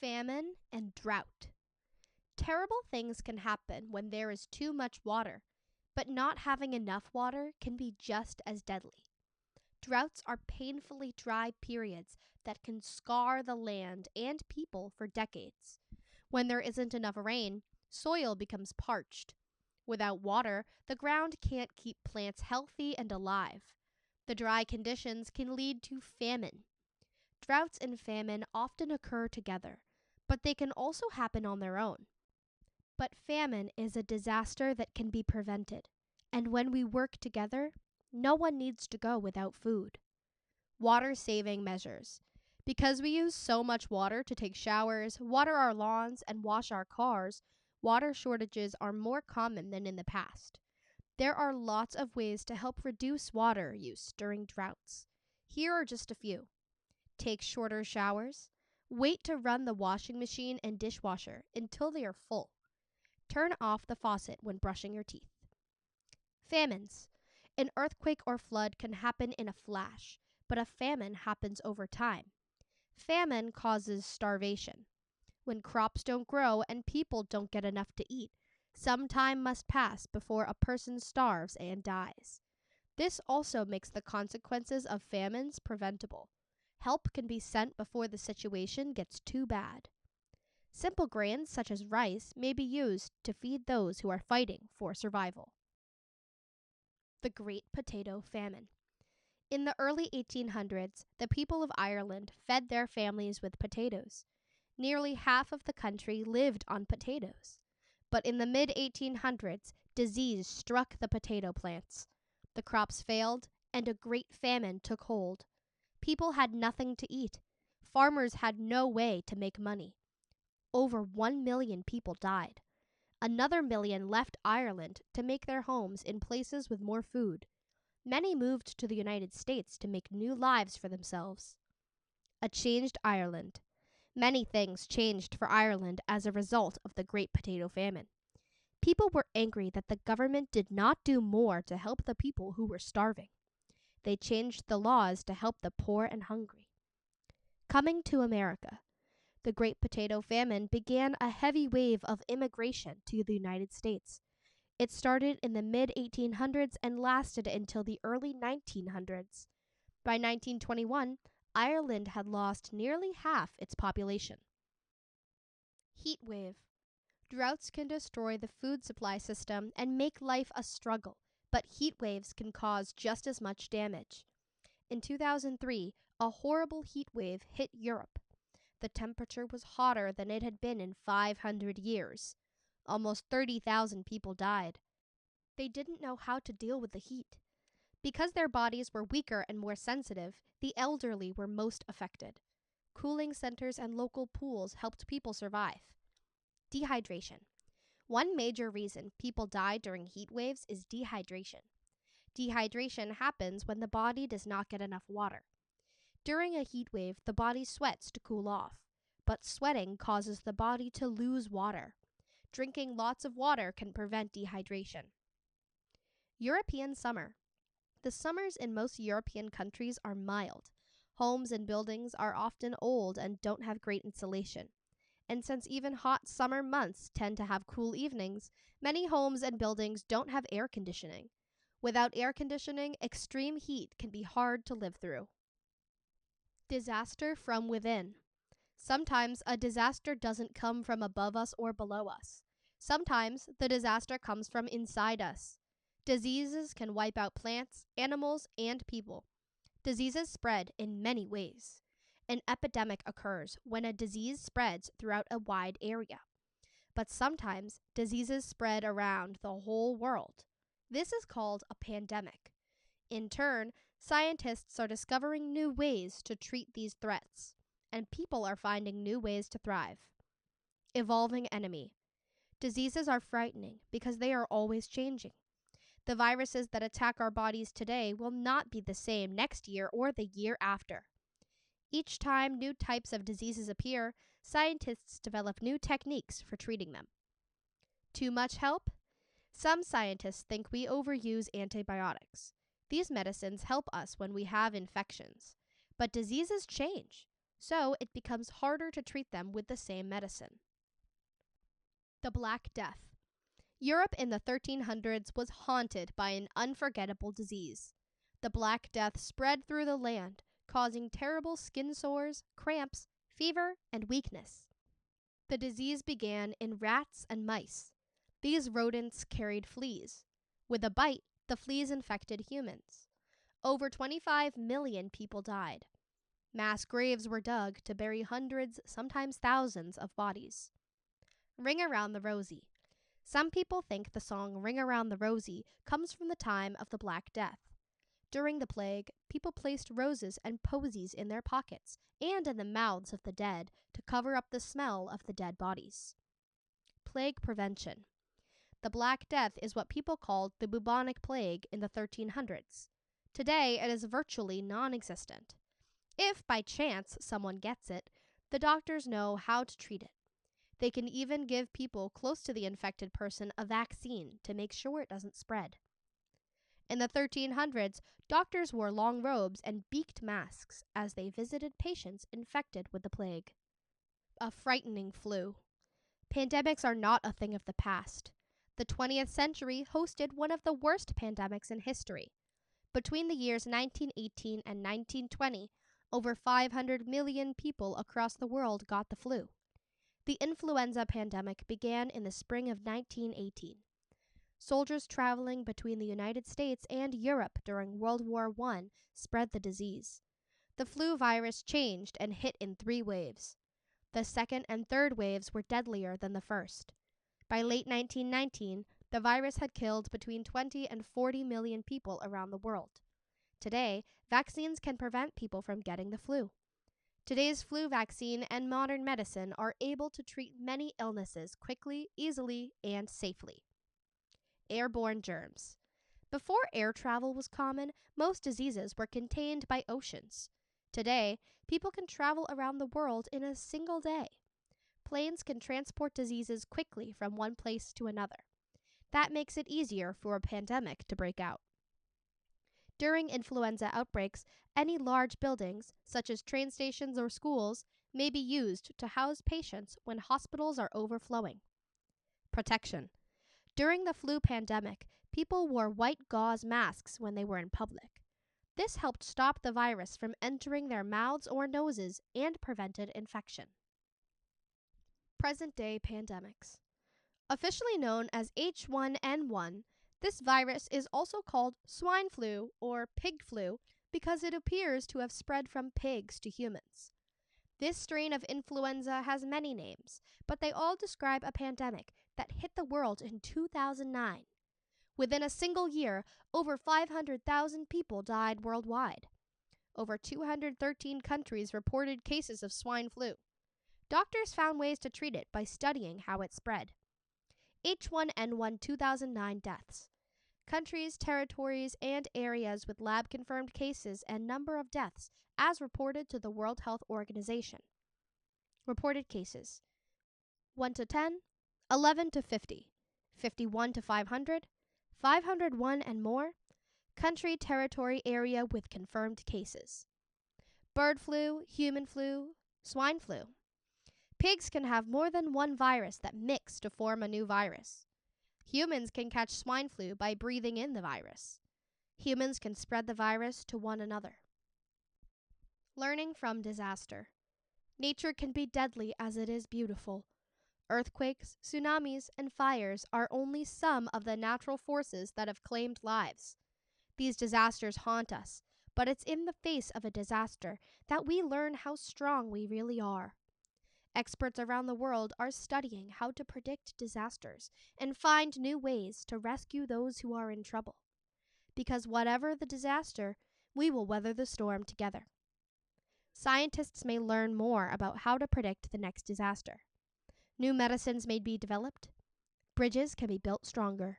Famine and drought. Terrible things can happen when there is too much water, but not having enough water can be just as deadly. Droughts are painfully dry periods that can scar the land and people for decades. When there isn't enough rain, soil becomes parched. Without water, the ground can't keep plants healthy and alive. The dry conditions can lead to famine. Droughts and famine often occur together, but they can also happen on their own. But famine is a disaster that can be prevented, and when we work together, no one needs to go without food. Water-saving measures. Because we use so much water to take showers, water our lawns, and wash our cars, water shortages are more common than in the past. There are lots of ways to help reduce water use during droughts. Here are just a few. Take shorter showers. Wait to run the washing machine and dishwasher until they are full. Turn off the faucet when brushing your teeth. Famines. An earthquake or flood can happen in a flash, but a famine happens over time. Famine causes starvation. When crops don't grow and people don't get enough to eat, some time must pass before a person starves and dies. This also makes the consequences of famines preventable. Help can be sent before the situation gets too bad. Simple grains such as rice may be used to feed those who are fighting for survival. The Great Potato Famine. In the early 1800s, the people of Ireland fed their families with potatoes. Nearly half of the country lived on potatoes. But in the mid-1800s, disease struck the potato plants. The crops failed, and a great famine took hold. People had nothing to eat. Farmers had no way to make money. Over 1 million people died. Another million left Ireland to make their homes in places with more food. Many moved to the United States to make new lives for themselves. A changed Ireland. Many things changed for Ireland as a result of the Great Potato Famine. People were angry that the government did not do more to help the people who were starving. They changed the laws to help the poor and hungry. Coming to America. The Great Potato Famine began a heavy wave of immigration to the United States. It started in the mid-1800s and lasted until the early 1900s. By 1921, Ireland had lost nearly half its population. Heat wave. Droughts can destroy the food supply system and make life a struggle, but heat waves can cause just as much damage. In 2003, a horrible heat wave hit Europe. The temperature was hotter than it had been in 500 years. Almost 30,000 people died. They didn't know how to deal with the heat. Because their bodies were weaker and more sensitive, the elderly were most affected. Cooling centers and local pools helped people survive. Dehydration. One major reason people die during heat waves is dehydration. Dehydration happens when the body does not get enough water. During a heat wave, the body sweats to cool off, but sweating causes the body to lose water. Drinking lots of water can prevent dehydration. European summer. The summers in most European countries are mild. Homes and buildings are often old and don't have great insulation. And since even hot summer months tend to have cool evenings, many homes and buildings don't have air conditioning. Without air conditioning, extreme heat can be hard to live through. Disaster from within. Sometimes a disaster doesn't come from above us or below us. Sometimes the disaster comes from inside us. Diseases can wipe out plants, animals, and people. Diseases spread in many ways. An epidemic occurs when a disease spreads throughout a wide area. But sometimes diseases spread around the whole world. This is called a pandemic. In turn, scientists are discovering new ways to treat these threats, and people are finding new ways to thrive. Evolving enemy. Diseases are frightening because they are always changing. The viruses that attack our bodies today will not be the same next year or the year after. Each time new types of diseases appear, scientists develop new techniques for treating them. Too much help? Some scientists think we overuse antibiotics. These medicines help us when we have infections. But diseases change. so it becomes harder to treat them with the same medicine. The Black Death. Europe in the 1300s was haunted by an unforgettable disease. The Black Death spread through the land, causing terrible skin sores, cramps, fever, and weakness. The disease began in rats and mice. These rodents carried fleas. With a bite, the fleas infected humans. Over 25 million people died. Mass graves were dug to bury hundreds, sometimes thousands, of bodies. Ring Around the Rosie. Some people think the song Ring Around the Rosie comes from the time of the Black Death. During the plague, people placed roses and posies in their pockets and in the mouths of the dead to cover up the smell of the dead bodies. Plague prevention. The Black Death is what people called the bubonic plague in the 1300s. Today, it is virtually non-existent. If, by chance, someone gets it, the doctors know how to treat it. They can even give people close to the infected person a vaccine to make sure it doesn't spread. In the 1300s, doctors wore long robes and beaked masks as they visited patients infected with the plague. A frightening flu. Pandemics are not a thing of the past. The 20th century hosted one of the worst pandemics in history. Between the years 1918 and 1920, over 500 million people across the world got the flu. The influenza pandemic began in the spring of 1918. Soldiers traveling between the United States and Europe during World War I spread the disease. The flu virus changed and hit in 3 waves. The second and third waves were deadlier than the first. By late 1919, the virus had killed between 20 and 40 million people around the world. Today, vaccines can prevent people from getting the flu. Today's flu vaccine and modern medicine are able to treat many illnesses quickly, easily, and safely. Airborne germs. Before air travel was common, most diseases were contained by oceans. Today, people can travel around the world in a single day. Planes can transport diseases quickly from one place to another. That makes it easier for a pandemic to break out. During influenza outbreaks, any large buildings, such as train stations or schools, may be used to house patients when hospitals are overflowing. Protection. During the flu pandemic, people wore white gauze masks when they were in public. This helped stop the virus from entering their mouths or noses and prevented infection. Present-day pandemics. Officially known as H1N1, this virus is also called swine flu or pig flu because it appears to have spread from pigs to humans. This strain of influenza has many names, but they all describe a pandemic that hit the world in 2009. Within a single year, over 500,000 people died worldwide. Over 213 countries reported cases of swine flu. Doctors found ways to treat it by studying how it spread. H1N1 2009 deaths. Countries, territories, and areas with lab-confirmed cases and number of deaths as reported to the World Health Organization. Reported cases: 1 to 10, 11 to 50, 51 to 500, 501 and more. Country, territory, area with confirmed cases. Bird flu, human flu, swine flu. Pigs can have more than one virus that mix to form a new virus. Humans can catch swine flu by breathing in the virus. Humans can spread the virus to one another. Learning from disaster. Nature can be deadly as it is beautiful. Earthquakes, tsunamis, and fires are only some of the natural forces that have claimed lives. These disasters haunt us, but it's in the face of a disaster that we learn how strong we really are. Experts around the world are studying how to predict disasters and find new ways to rescue those who are in trouble. Because whatever the disaster, we will weather the storm together. Scientists may learn more about how to predict the next disaster. New medicines may be developed. Bridges can be built stronger.